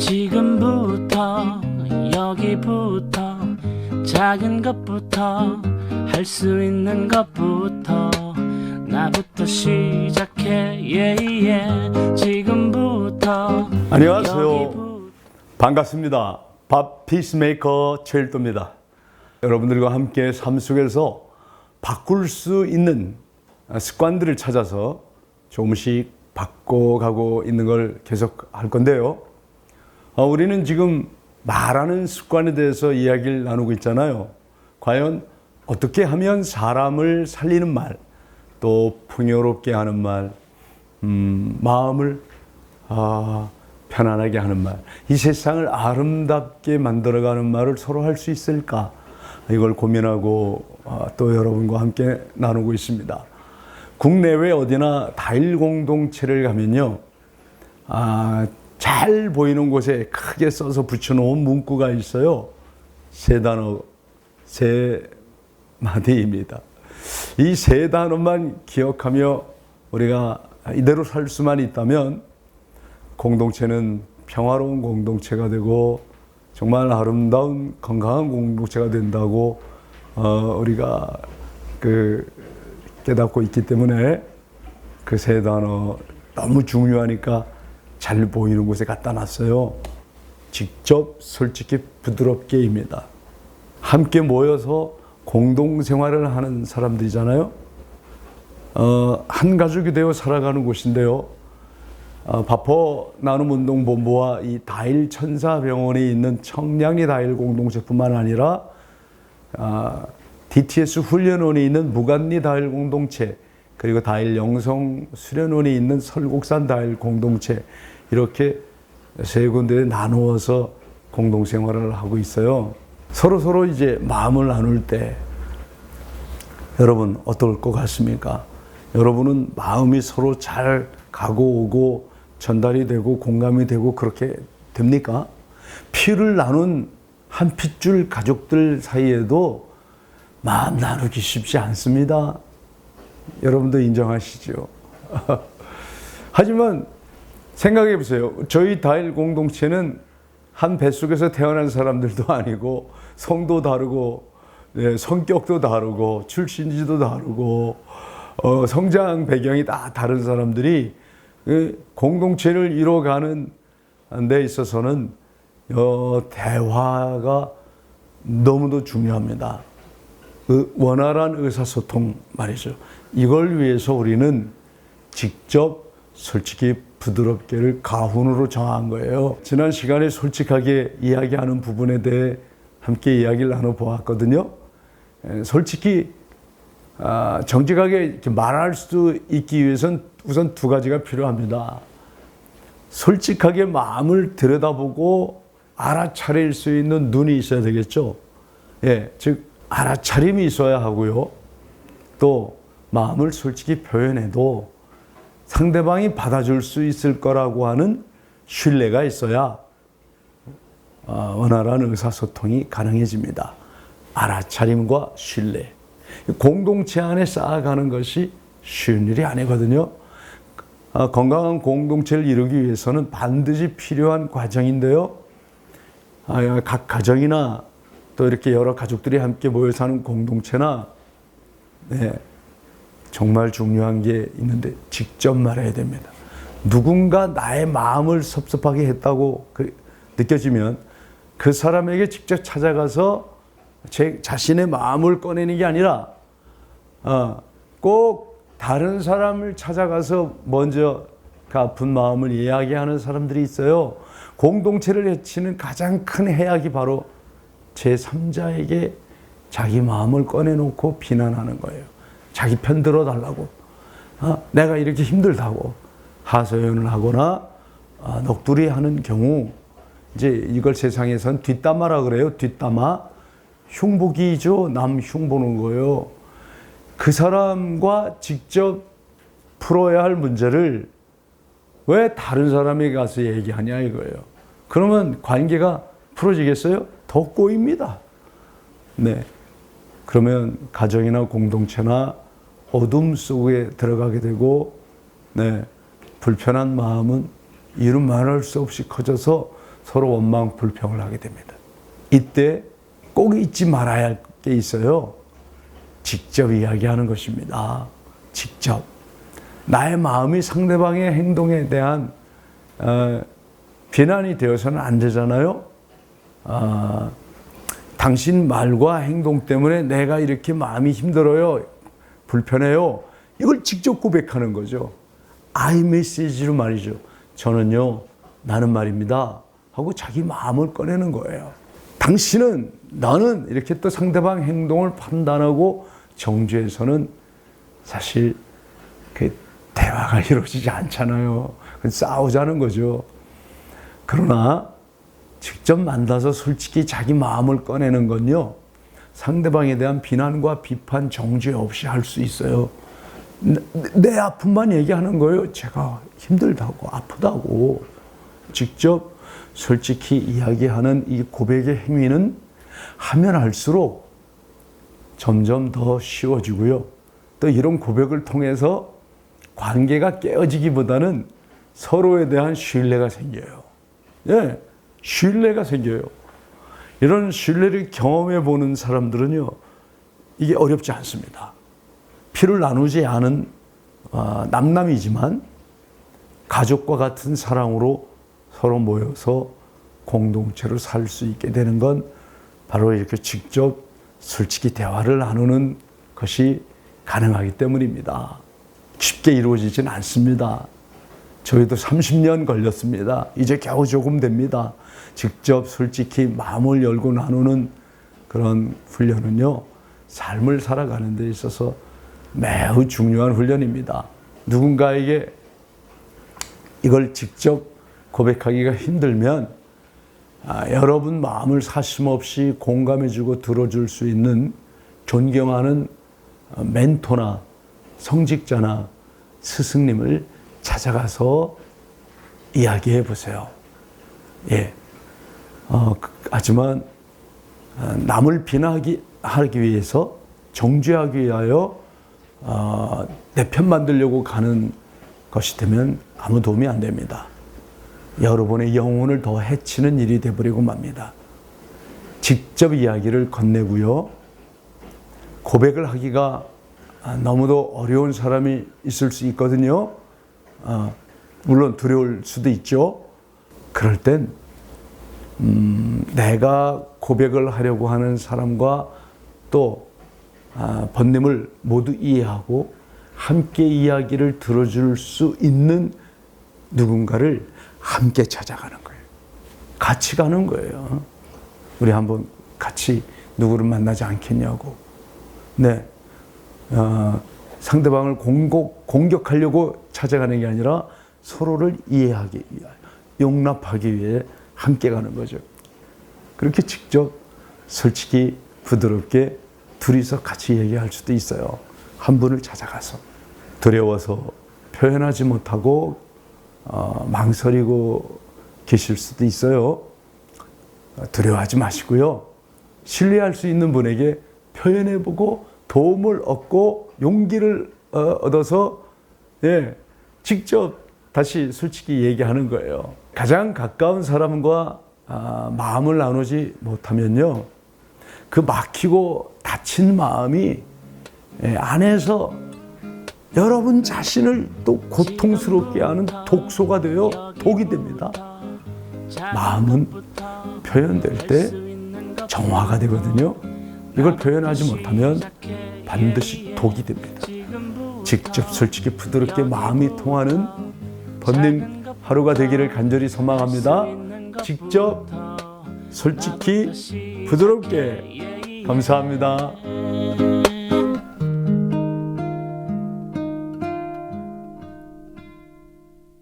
지금부터 여기부터 작은 것부터 할 수 있는 것부터 나부터 시작해 지금부터 안녕하세요. 반갑습니다. 밥 피스메이커 최일도입니다. 여러분들과 함께 삶 속에서 바꿀 수 있는 습관들을 찾아서 조금씩 바꿔가고 있는 걸 계속 할 건데요. 우리는 지금 말하는 습관에 대해서 이야기를 나누고 있잖아요. 과연 어떻게 하면 사람을 살리는 말, 또 풍요롭게 하는 말, 마음을 편안하게 하는 말, 이 세상을 아름답게 만들어가는 말을 서로 할 수 있을까? 이걸 고민하고 또 여러분과 함께 나누고 있습니다. 국내외 어디나 다일 공동체를 가면요, 잘 보이는 곳에 크게 써서 붙여놓은 문구가 있어요. 세 단어, 세 마디입니다. 이 세 단어만 기억하며 우리가 이대로 살 수만 있다면 공동체는 평화로운 공동체가 되고 정말 아름다운 건강한 공동체가 된다고 우리가 깨닫고 있기 때문에 그 세 단어 너무 중요하니까 잘 보이는 곳에 갖다 놨어요. 직접, 솔직히, 부드럽게입니다. 함께 모여서 공동생활을 하는 사람들이잖아요. 한 가족이 되어 살아가는 곳인데요. 바포 나눔운동본부와 이 다일 천사병원에 있는 청량리 다일 공동체뿐만 아니라 DTS 훈련원에 있는 무간리 다일 공동체, 그리고 다일 영성 수련원에 있는 설곡산 다일 공동체, 이렇게 세 군데에 나누어서 공동생활을 하고 있어요. 서로 이제 마음을 나눌 때 여러분 어떨 것 같습니까? 여러분은 마음이 서로 잘 가고 오고 전달이 되고 공감이 되고 그렇게 됩니까? 피를 나눈 한 핏줄 가족들 사이에도 마음 나누기 쉽지 않습니다. 여러분도 인정하시죠? 하지만 생각해 보세요. 저희 다일 공동체는 한 뱃속에서 태어난 사람들도 아니고 성도 다르고 성격도 다르고 출신지도 다르고 성장 배경이 다 다른 사람들이 공동체를 이뤄가는 데 있어서는 대화가 너무도 중요합니다. 원활한 의사소통 말이죠. 이걸 위해서 우리는 직접 솔직히 부드럽게를 가훈으로 정한 거예요. 지난 시간에 솔직하게 이야기하는 부분에 대해 함께 이야기를 나눠보았거든요. 솔직히 정직하게 이렇게 말할 수 있기 위해서는 우선 두 가지가 필요합니다. 솔직하게 마음을 들여다보고 알아차릴 수 있는 눈이 있어야 되겠죠. 즉 알아차림이 있어야 하고요. 또 마음을 솔직히 표현해도 상대방이 받아줄 수 있을 거라고 하는 신뢰가 있어야 원활한 의사소통이 가능해집니다. 알아차림과 신뢰. 공동체 안에 쌓아가는 것이 쉬운 일이 아니거든요. 건강한 공동체를 이루기 위해서는 반드시 필요한 과정인데요. 각 가정이나 또 이렇게 여러 가족들이 함께 모여 사는 공동체나 정말 중요한 게 있는데 직접 말해야 됩니다. 누군가 나의 마음을 섭섭하게 했다고 느껴지면 그 사람에게 직접 찾아가서 제 자신의 마음을 꺼내는 게 아니라 꼭 다른 사람을 찾아가서 먼저 그 아픈 마음을 이야기하는 사람들이 있어요. 공동체를 해치는 가장 큰 해악이 바로 제3자에게 자기 마음을 꺼내놓고 비난하는 거예요. 자기 편 들어달라고, 내가 이렇게 힘들다고 하소연을 하거나 넋두리 하는 경우, 이제 이걸 세상에선 뒷담화라 그래요. 뒷담화. 흉보기죠. 남 흉보는 거예요. 그 사람과 직접 풀어야 할 문제를 왜 다른 사람에게 가서 얘기하냐 이거예요. 그러면 관계가 풀어지겠어요? 더 꼬입니다. 그러면 가정이나 공동체나 어둠 속에 들어가게 되고 불편한 마음은 이루 말할 수 없이 커져서 서로 원망 불평을 하게 됩니다. 이때 꼭 잊지 말아야 할 게 있어요. 직접 이야기하는 것입니다. 직접. 나의 마음이 상대방의 행동에 대한 비난이 되어서는 안 되잖아요. 당신 말과 행동 때문에 내가 이렇게 마음이 힘들어요. 불편해요. 이걸 직접 고백하는 거죠. 아이메시지로 말이죠. 저는요, 나는 말입니다. 하고 자기 마음을 꺼내는 거예요. 당신은, 나는 이렇게 또 상대방 행동을 판단하고 정죄해서는 사실 그 대화가 이루어지지 않잖아요. 싸우자는 거죠. 그러나 직접 만나서 솔직히 자기 마음을 꺼내는 건요, 상대방에 대한 비난과 비판, 정죄 없이 할 수 있어요. 내 아픔만 얘기하는 거예요. 제가 힘들다고, 아프다고. 직접 솔직히 이야기하는 이 고백의 행위는 하면 할수록 점점 더 쉬워지고요. 또 이런 고백을 통해서 관계가 깨어지기보다는 서로에 대한 신뢰가 생겨요. 예, 신뢰가 생겨요. 이런 신뢰를 경험해 보는 사람들은요, 이게 어렵지 않습니다. 피를 나누지 않은 남남이지만 가족과 같은 사랑으로 서로 모여서 공동체로 살 수 있게 되는 건 바로 이렇게 직접 솔직히 대화를 나누는 것이 가능하기 때문입니다. 쉽게 이루어지진 않습니다. 저희도 30년 걸렸습니다. 이제 겨우 조금 됩니다. 직접 솔직히 마음을 열고 나누는 그런 훈련은요, 삶을 살아가는 데 있어서 매우 중요한 훈련입니다. 누군가에게 이걸 직접 고백하기가 힘들면 여러분 마음을 사심없이 공감해주고 들어줄 수 있는 존경하는 멘토나 성직자나 스승님을 찾아가서 이야기해 보세요. 예. 하지만 남을 비난하기 위해서, 정죄하기 위하여 내 편 만들려고 가는 것이 되면 아무 도움이 안 됩니다. 여러분의 영혼을 더 해치는 일이 되어버리고 맙니다. 직접 이야기를 건네고요. 고백을 하기가 너무도 어려운 사람이 있을 수 있거든요. 물론 두려울 수도 있죠. 그럴 땐 내가 고백을 하려고 하는 사람과 또 번님을 모두 이해하고 함께 이야기를 들어줄 수 있는 누군가를 함께 찾아가는 거예요. 같이 가는 거예요. 우리 한번 같이 누구를 만나지 않겠냐고. 네. 상대방을 공격하려고 찾아가는 게 아니라 서로를 이해하기 위하여, 용납하기 위해 함께 가는 거죠. 그렇게 직접 솔직히 부드럽게 둘이서 같이 얘기할 수도 있어요. 한 분을 찾아가서. 두려워서 표현하지 못하고 망설이고 계실 수도 있어요. 두려워하지 마시고요. 신뢰할 수 있는 분에게 표현해보고 도움을 얻고 용기를 얻어서 직접 다시 솔직히 얘기하는 거예요. 가장 가까운 사람과 마음을 나누지 못하면요, 그 막히고 다친 마음이 안에서 여러분 자신을 또 고통스럽게 하는 독소가 되어 독이 됩니다. 마음은 표현될 때 정화가 되거든요. 이걸 표현하지 못하면 반드시 독이 됩니다. 직접 솔직히 부드럽게 마음이 통하는 번님 하루가 되기를 간절히 소망합니다. 직접 솔직히 부드럽게. 감사합니다.